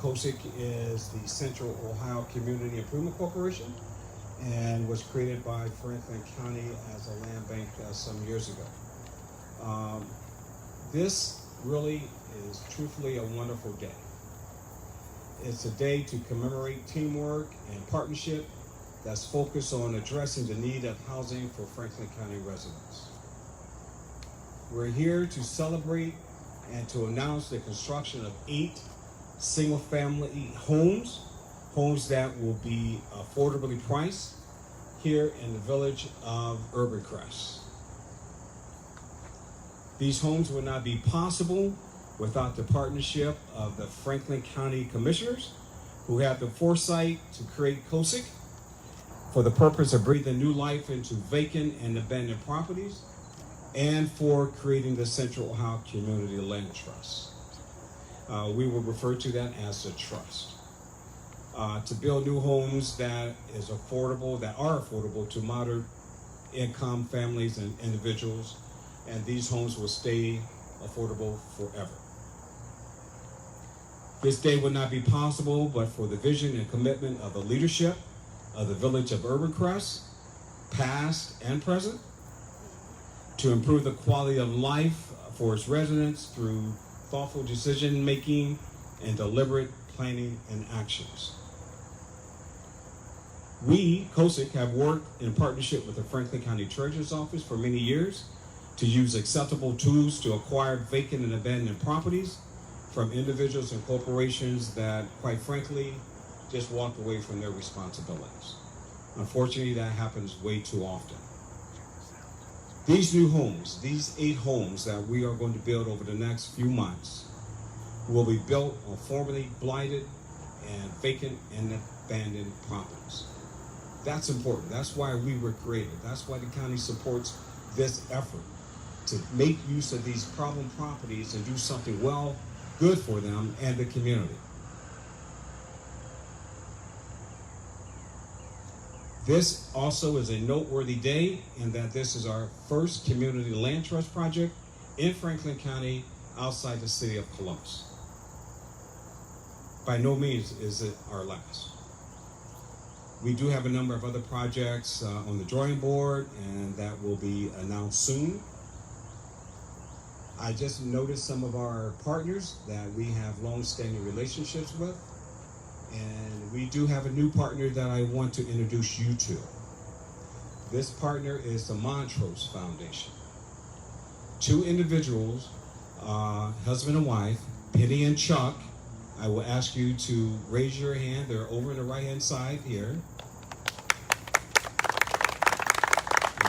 COCIC is the Central Ohio Community Improvement Corporation and was created by Franklin County as a land bank some years ago. This really is truthfully a wonderful day. It's a day to commemorate teamwork and partnership that's focused on addressing the need of housing for Franklin County residents. We're here to celebrate and to announce the construction of 8 single-family homes that will be affordably priced here in the village of Urbancrest. These homes would not be possible without the partnership of the Franklin County Commissioners, who have the foresight to create COCIC for the purpose of breathing new life into vacant and abandoned properties, and for creating the Central Ohio Community Land Trust. We will refer to that as the trust. To build new homes that are affordable to moderate income families and individuals, and these homes will stay affordable forever. This day would not be possible but for the vision and commitment of the leadership of the village of Urbancrest, past and present, to improve the quality of life for its residents through thoughtful decision making and deliberate planning and actions. We, COCIC, have worked in partnership with the Franklin County Treasurer's Office for many years to use acceptable tools to acquire vacant and abandoned properties from individuals and corporations that, quite frankly, just walked away from their responsibilities. Unfortunately, that happens way too often. These new homes, these 8 homes that we are going to build over the next few months, will be built on formerly blighted and vacant and abandoned properties. That's important. That's why we were created. That's why the county supports this effort to make use of these problem properties and do something good for them and the community. This also is a noteworthy day in that this is our first community land trust project in Franklin County outside the city of Columbus. By no means is it our last. We do have a number of other projects on the drawing board, and that will be announced soon. I just noticed some of our partners that we have long-standing relationships with. And we do have a new partner that I want to introduce you to. This partner is the Montrose Foundation. 2 individuals, husband and wife, Penny and Chuck. I will ask you to raise your hand. They're over on the right-hand side here.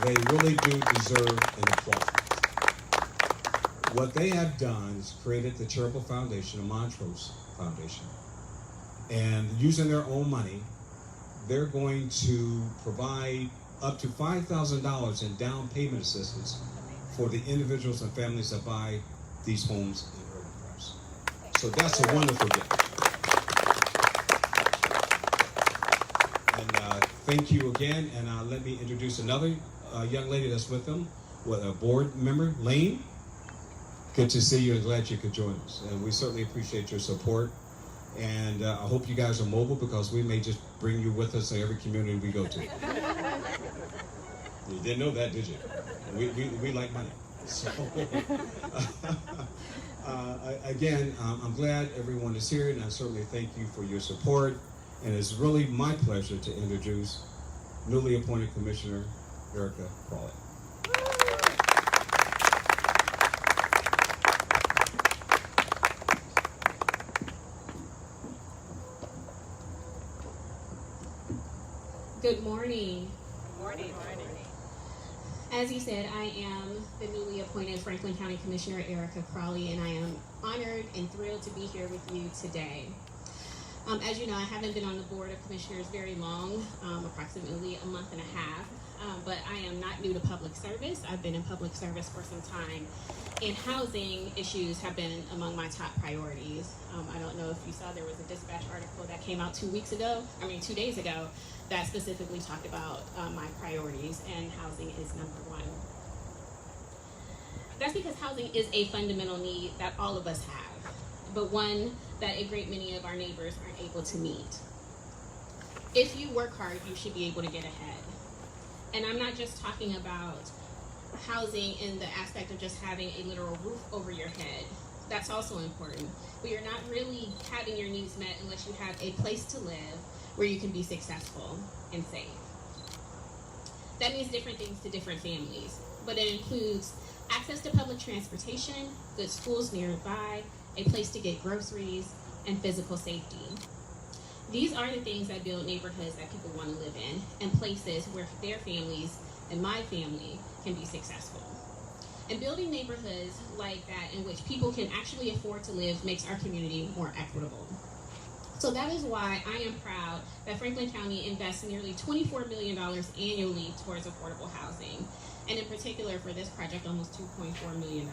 They really do deserve an applause. What they have done is created the charitable foundation, the Montrose Foundation. And using their own money, they're going to provide up to $5,000 in down payment assistance for the individuals and families that buy these homes in Urbancrest. So that's a wonderful gift. And thank you again. And let me introduce another young lady that's with them, with a board member, Lane. Good to see you and glad you could join us. And we certainly appreciate your support. And I hope you guys are mobile, because we may just bring you with us in every community we go to. You didn't know that, did you? We like money. So, again, I'm glad everyone is here, and I certainly thank you for your support. And it's really my pleasure to introduce newly appointed Commissioner Erica Crawley. Good morning. Good morning. As he said, I am the newly appointed Franklin County Commissioner Erica Crawley, and I am honored and thrilled to be here with you today. As you know, I haven't been on the Board of Commissioners very long, approximately a month and a half, but I am not new to public service. I've been in public service for some time, and housing issues have been among my top priorities. I don't know if you saw, there was a Dispatch article that came out 2 days ago, that specifically talked about my priorities, and housing is number 1. That's because housing is a fundamental need that all of us have, but one that a great many of our neighbors aren't able to meet. If you work hard, you should be able to get ahead. And I'm not just talking about housing in the aspect of just having a literal roof over your head. That's also important. But you're not really having your needs met unless you have a place to live where you can be successful and safe. That means different things to different families, but it includes access to public transportation, good schools nearby, a place to get groceries, and physical safety. These are the things that build neighborhoods that people want to live in, and places where their families and my family can be successful. And building neighborhoods like that in which people can actually afford to live makes our community more equitable. So that is why I am proud that Franklin County invests nearly $24 million annually towards affordable housing, and in particular for this project, almost $2.4 million.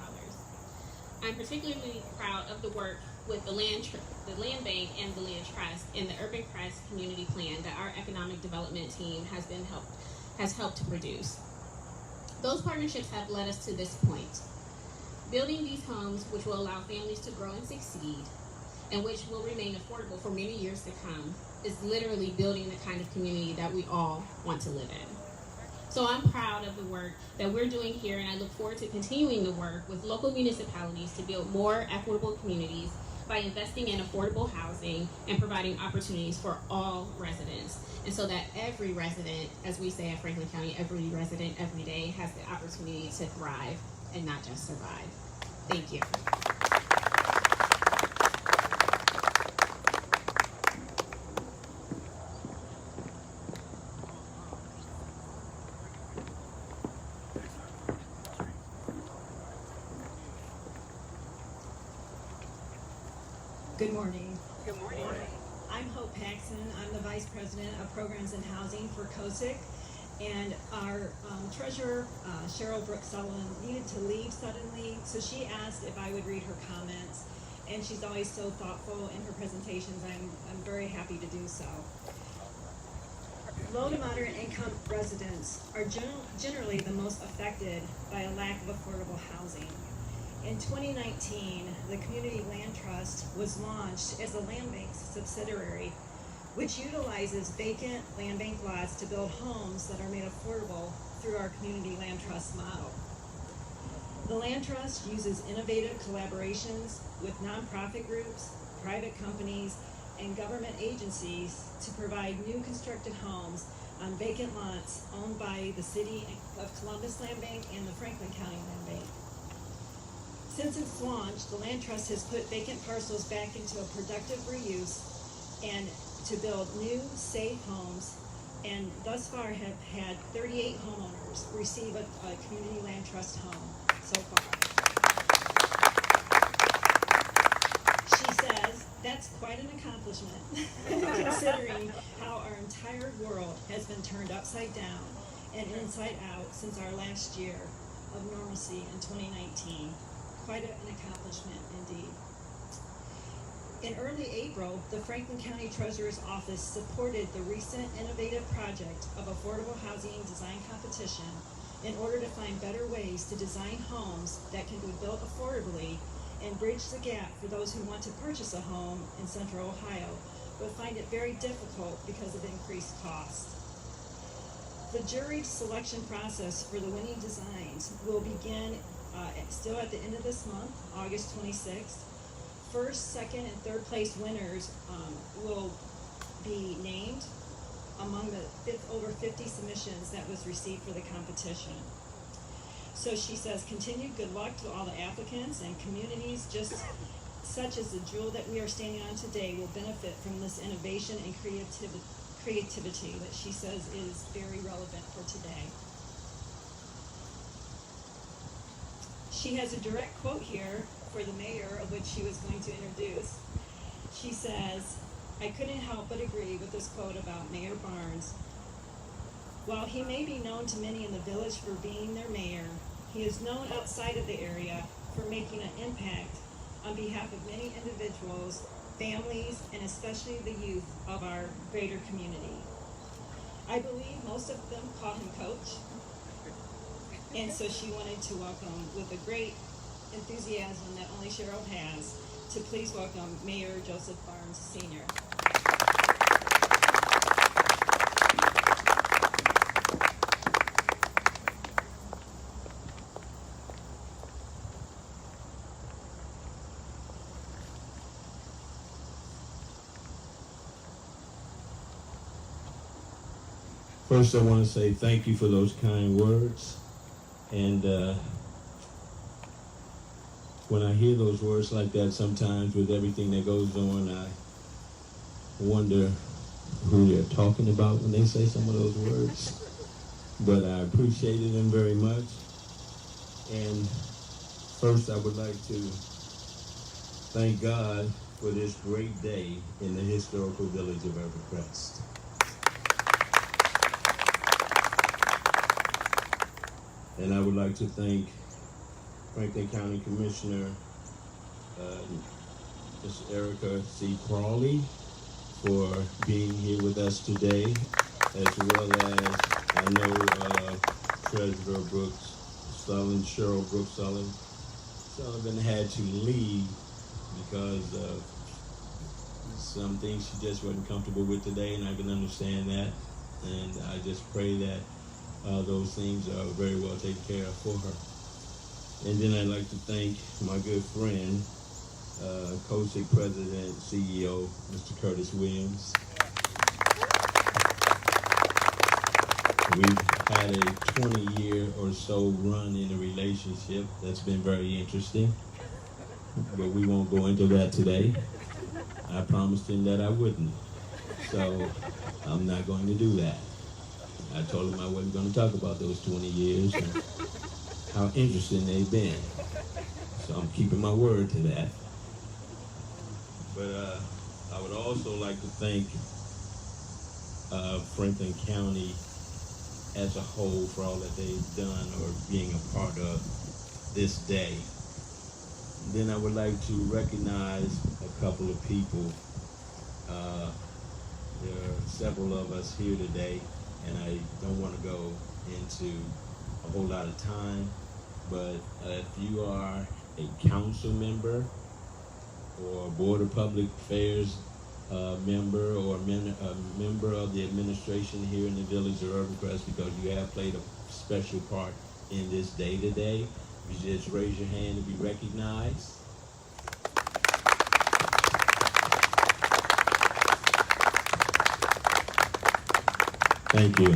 I'm particularly proud of the work with the land bank and the land trust and the Urbancrest community plan that our economic development team has helped to produce. Those partnerships have led us to this point. Building these homes, which will allow families to grow and succeed, and which will remain affordable for many years to come, is literally building the kind of community that we all want to live in. So I'm proud of the work that we're doing here, and I look forward to continuing the work with local municipalities to build more equitable communities by investing in affordable housing and providing opportunities for all residents. And so that every resident, as we say at Franklin County, every resident every day has the opportunity to thrive and not just survive. Thank you. Good morning. Good morning. I'm Hope Paxson. I'm the Vice President of Programs and Housing for COCIC. And our treasurer, Cheryl Sullivan, needed to leave suddenly, so she asked if I would read her comments. And she's always so thoughtful in her presentations. I'm very happy to do so. Low to moderate income residents are generally the most affected by a lack of affordable housing. In 2019, the Community Land Trust was launched as a land bank subsidiary, which utilizes vacant land bank lots to build homes that are made affordable through our Community Land Trust model. The Land Trust uses innovative collaborations with nonprofit groups, private companies, and government agencies to provide new constructed homes on vacant lots owned by the City of Columbus Land Bank and the Franklin County Land Bank. Since its launch, the Land Trust has put vacant parcels back into a productive reuse and to build new, safe homes, and thus far have had 38 homeowners receive a Community Land Trust home so far. She says, that's quite an accomplishment, considering how our entire world has been turned upside down and inside out since our last year of normalcy in 2019. Quite an accomplishment indeed. In early April, the Franklin County Treasurer's Office supported the recent innovative project of affordable housing design competition in order to find better ways to design homes that can be built affordably and bridge the gap for those who want to purchase a home in Central Ohio, but find it very difficult because of increased costs. The jury selection process for the winning designs will begin still at the end of this month, August 26th. First, second, and third place winners will be named among the over 50 submissions that was received for the competition. So she says, continued good luck to all the applicants, and communities just such as the jewel that we are standing on today will benefit from this innovation and creativity that she says is very relevant for today. She has a direct quote here for the mayor, of which she was going to introduce. She says, I couldn't help but agree with this quote about Mayor Barnes. While he may be known to many in the village for being their mayor, he is known outside of the area for making an impact on behalf of many individuals, families, and especially the youth of our greater community. I believe most of them call him Coach. And so she wanted to welcome, with a great enthusiasm that only Cheryl has, to please welcome Mayor Joseph Barnes Sr. First, I want to say thank you for those kind words. And when I hear those words like that, sometimes with everything that goes on, I wonder who they're talking about when they say some of those words. But I appreciated them very much. And first, I would like to thank God for this great day in the historical village of Urbancrest. And I would like to thank Franklin County Commissioner Ms. Erica C. Crawley for being here with us today, as well as I know Treasurer Cheryl Brooks Sullivan had to leave because of some things she just wasn't comfortable with today, and I can understand that. And I just pray that those things are very well taken care of for her. And then I'd like to thank my good friend, COCIC President and CEO, Mr. Curtis Williams. We've had a 20-year or so run in a relationship that's been very interesting, but we won't go into that today. I promised him that I wouldn't, so I'm not going to do that. I told him I wasn't going to talk about those 20 years and how interesting they've been. So I'm keeping my word to that. But I would also like to thank Franklin County as a whole for all that they've done or being a part of this day. Then I would like to recognize a couple of people. There are several of us here today, and I don't want to go into a whole lot of time, but if you are a council member or a Board of Public Affairs member or a member of the administration here in the village of Urbancrest, because you have played a special part in this day today, you just raise your hand to be recognized. Thank you.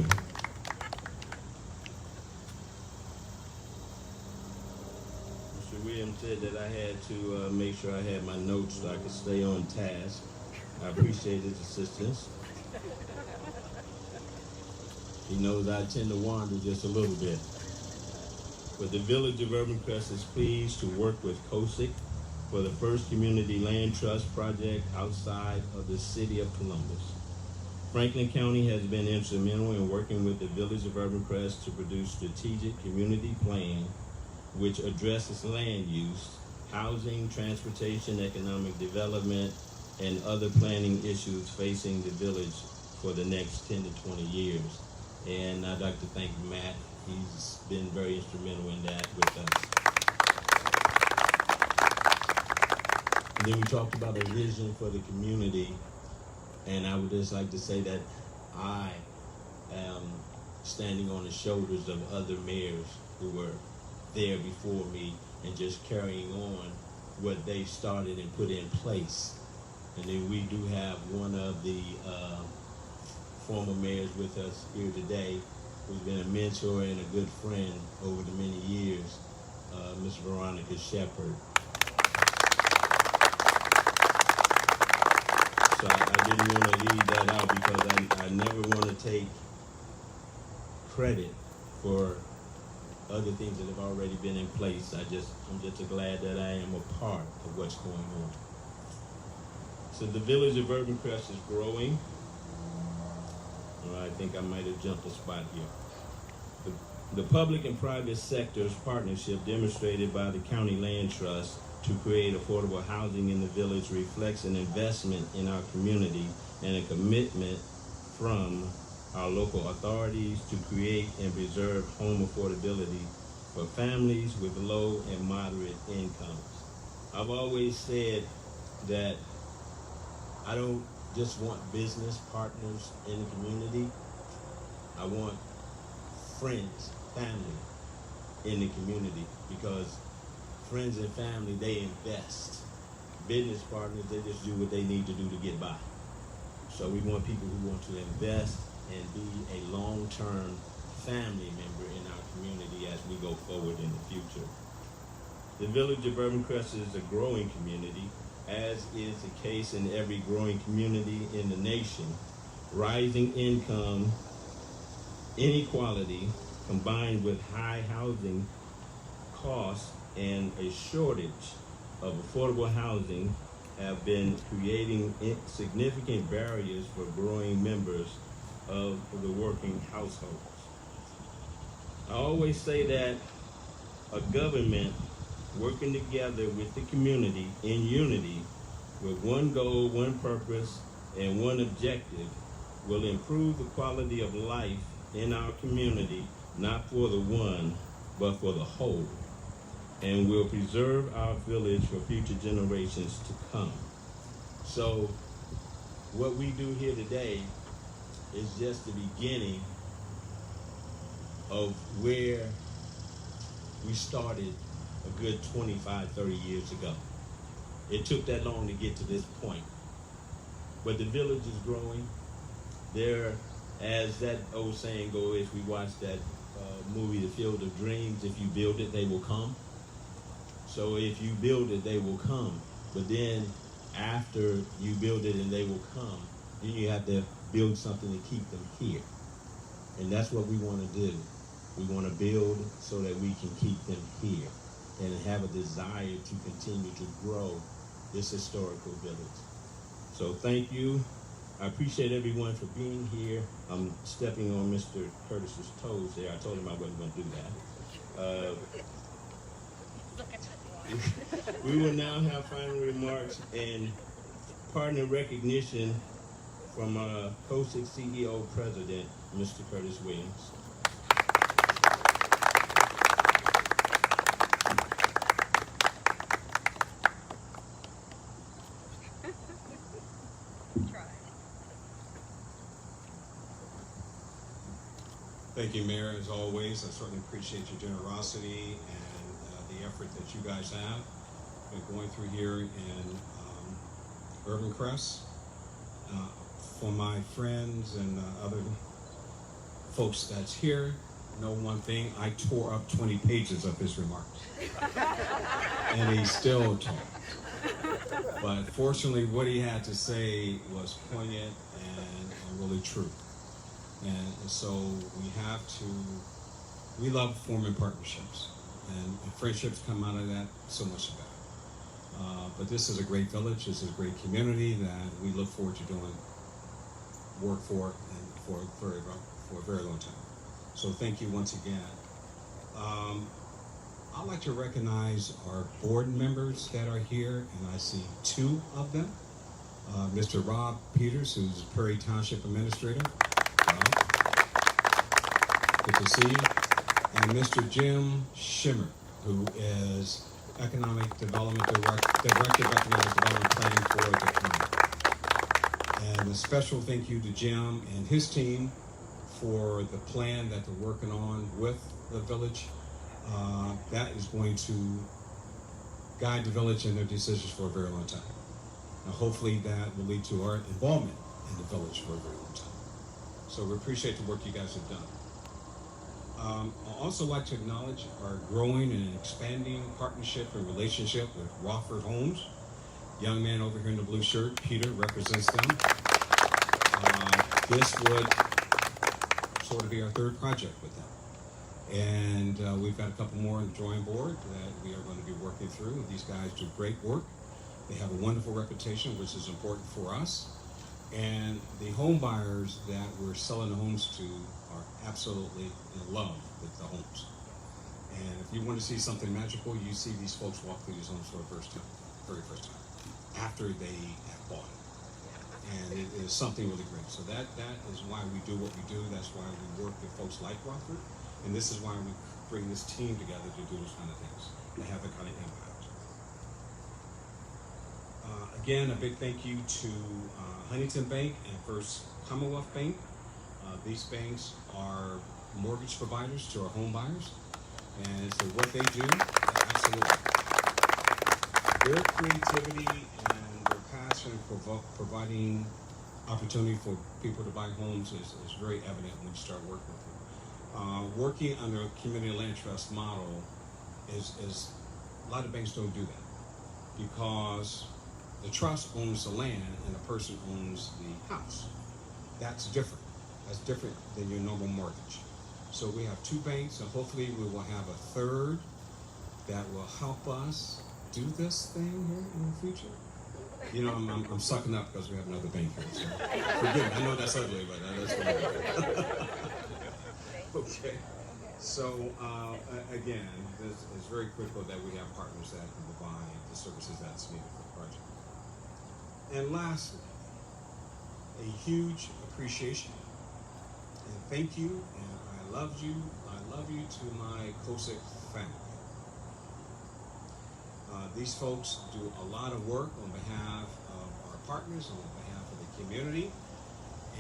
Mr. Williams said that I had to make sure I had my notes so I could stay on task. I appreciate his assistance. He knows I tend to wander just a little bit. But the village of Urbancrest is pleased to work with COCIC for the first community land trust project outside of the city of Columbus. Franklin County has been instrumental in working with the village of Urbancrest to produce strategic community plan which addresses land use, housing, transportation, economic development, and other planning issues facing the village for the next 10 to 20 years. And I'd like to thank Matt. He's been very instrumental in that with us. And then we talked about a vision for the community. And I would just like to say that I am standing on the shoulders of other mayors who were there before me and just carrying on what they started and put in place. And then we do have one of the former mayors with us here today, who's been a mentor and a good friend over the many years, Ms. Veronica Shepherd. So I didn't want to leave that out because I never want to take credit for other things that have already been in place. I'm just glad that I am a part of what's going on. So the village of Urbancrest is growing. I think I might have jumped a spot here. The public and private sector's partnership demonstrated by the County Land Trust to create affordable housing in the village reflects an investment in our community and a commitment from our local authorities to create and preserve home affordability for families with low and moderate incomes. I've always said that I don't just want business partners in the community. I want friends, family in the community, because friends and family, they invest. Business partners, they just do what they need to do to get by. So we want people who want to invest and be a long-term family member in our community as we go forward in the future. The village of Urbancrest is a growing community, as is the case in every growing community in the nation. Rising income inequality combined with high housing costs and a shortage of affordable housing have been creating significant barriers for growing members of the working households. I always say that a government working together with the community in unity with one goal, one purpose, and one objective will improve the quality of life in our community, not for the one, but for the whole, and will preserve our village for future generations to come. So what we do here today is just the beginning of where we started a good 25, 30 years ago. It took that long to get to this point. But the village is growing. There, as that old saying goes, if we watch that movie, The Field of Dreams, if you build it, they will come. So if you build it, they will come. But then after you build it and they will come, then you have to build something to keep them here. And that's what we want to do. We want to build so that we can keep them here and have a desire to continue to grow this historical village. So thank you. I appreciate everyone for being here. I'm stepping on Mr. Curtis's toes there. I told him I wasn't going to do that. We will now have final remarks and partner recognition from our COCIC CEO President, Mr. Curtis Williams. Thank you, Mayor, as always. I certainly appreciate your generosity and the effort that you guys have been going through here in Urbancrest. For my friends and other folks that's here, know one thing: I tore up 20 pages of his remarks. And he still talked. But fortunately, what he had to say was poignant and really true. And so we love forming partnerships, and friendships come out of that so much better. But this is a great village, this is a great community that we look forward to doing work for and for a very long time. So thank you once again. I'd like to recognize our board members that are here, and I see two of them. Mr. Rob Peters, who's Prairie Township Administrator. Good to see you. And Mr. Jim Shimmer, who is Economic Development Director of Economic Development Planning for the county. And a special thank you to Jim and his team for the plan that they're working on with the village. That is going to guide the village in their decisions for a very long time. Now, hopefully that will lead to our involvement in the village for a very long time. So we appreciate the work you guys have done. I'd also like to acknowledge our growing and expanding partnership and relationship with Wofford Homes. Young man over here in the blue shirt, Peter, represents them. This would sort of be our third project with them. And we've got a couple more on the drawing board that we are going to be working through. These guys do great work. They have a wonderful reputation, which is important for us. And the home buyers that we're selling the homes to are absolutely in love with the homes. And if you want to see something magical, you see these folks walk through these homes for the very first time, after they have bought it. And it is something really great. So that is why we do what we do. That's why we work with folks like Wofford. And this is why we bring this team together to do those kind of things, to have that kind of impact. Again, a big thank you to Huntington Bank and First Commonwealth Bank. These banks are mortgage providers to our home buyers. And so what they do, absolutely. Their creativity and their passion for providing opportunity for people to buy homes is very evident when you start working with them. Working under a community land trust model is a lot of banks don't do that because the trust owns the land and the person owns the house. That's different. That's different than your normal mortgage. So we have two banks, and hopefully we will have a third that will help us do this thing here in the future. You know, I'm sucking up because we have another bank here. So forgive me. I know that's ugly, but that's what it is. Okay. So again, it's very critical that we have partners that can provide the services that's needed for the project. And lastly, a huge appreciation and thank you, and I love you to my COCIC family. These folks do a lot of work on behalf of our partners, on behalf of the community,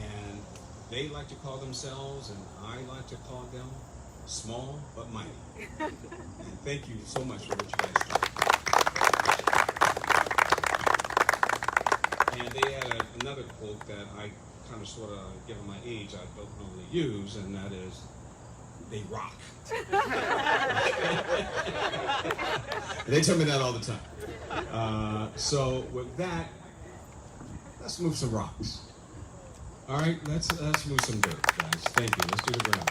and they like to call themselves, and I like to call them, small but mighty. And thank you so much for what you guys do. And they had another quote that I kind of sort of, given my age, I don't normally use, and that is, they rock. They tell me that all the time. So with that, let's move some rocks. All right, let's move some dirt, guys. Thank you. Let's do the ground.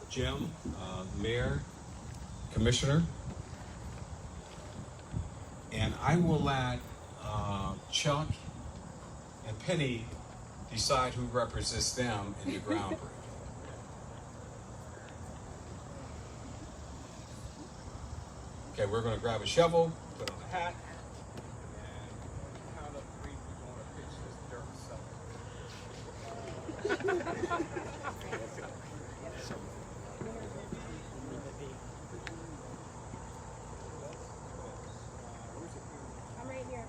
Jim, Mayor, Commissioner, and I will let Chuck and Penny decide who represents them in the ground break. Okay, we're going to grab a shovel, put on a hat, and count up 3, we're going to pitch this dirt cellar. I'm right here.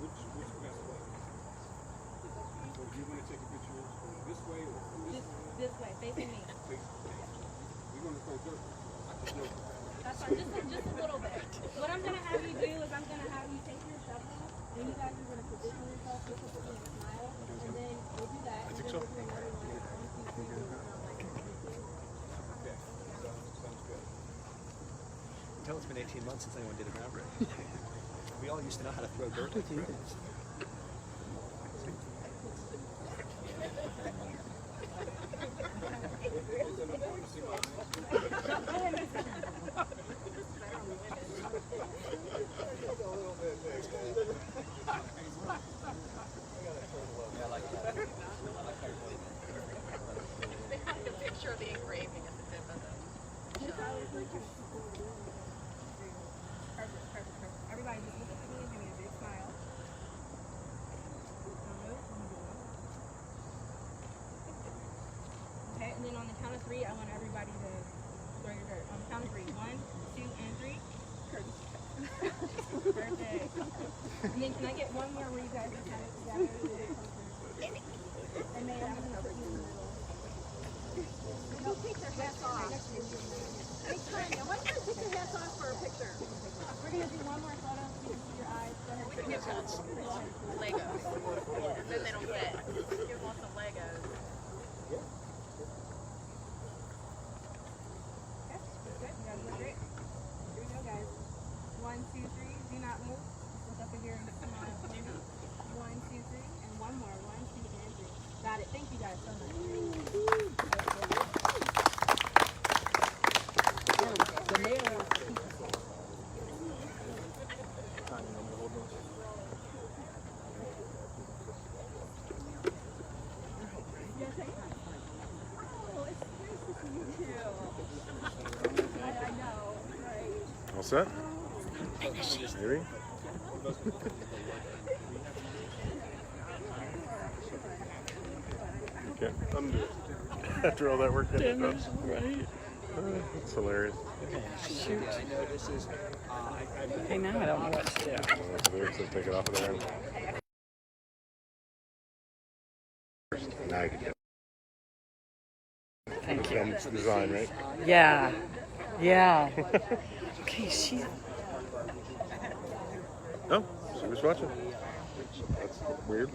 Which best way? So do you want to take a picture from this way or from this way? This way, facing me. We're going to throw dirt. I just know. That's fine, just a little bit. What I'm gonna have you do is I'm gonna have you take your shovel and you guys are gonna position yourself just to a smile, and then we'll do that, and then we'll do another one. Okay, sounds good. Tell it's been 18 months since anyone did a ground break. We all used to know how to throw dirt like pros. Everybody just look at me and give me a big smile. Okay, and then on the count of 3, I want everybody to throw your dirt. On the count of 3, 1, 2, and 3. Perfect. And then can I get one more where you guys just have it together? And then I'm gonna put you in the middle. No, take their hats off. Hey, Tanya, why don't you take your hats off for a picture? We're gonna do one more photo so you can see your eyes. Go ahead. We can give them Legos. And then they don't fit. Give them some Legos. Okay, good. You guys look great. Here we go, guys. 1, 2, 3. Do not move. Look up in here and smile for me. 1, 2, 3. And one more. 1, 2, and 3. Got it. Thank you guys so much. The mayor. Oh, it's nice to see you too. I know, right? All set? Maybe? You can't undo it after all that work. Right. That's hilarious. Okay, shoot. I know this is. Okay, now I don't know what to do. So take it off of there. Now you can do it. Thank you. It's design, right? Yeah. Yeah. Okay, she. Oh, she was watching. That's weird.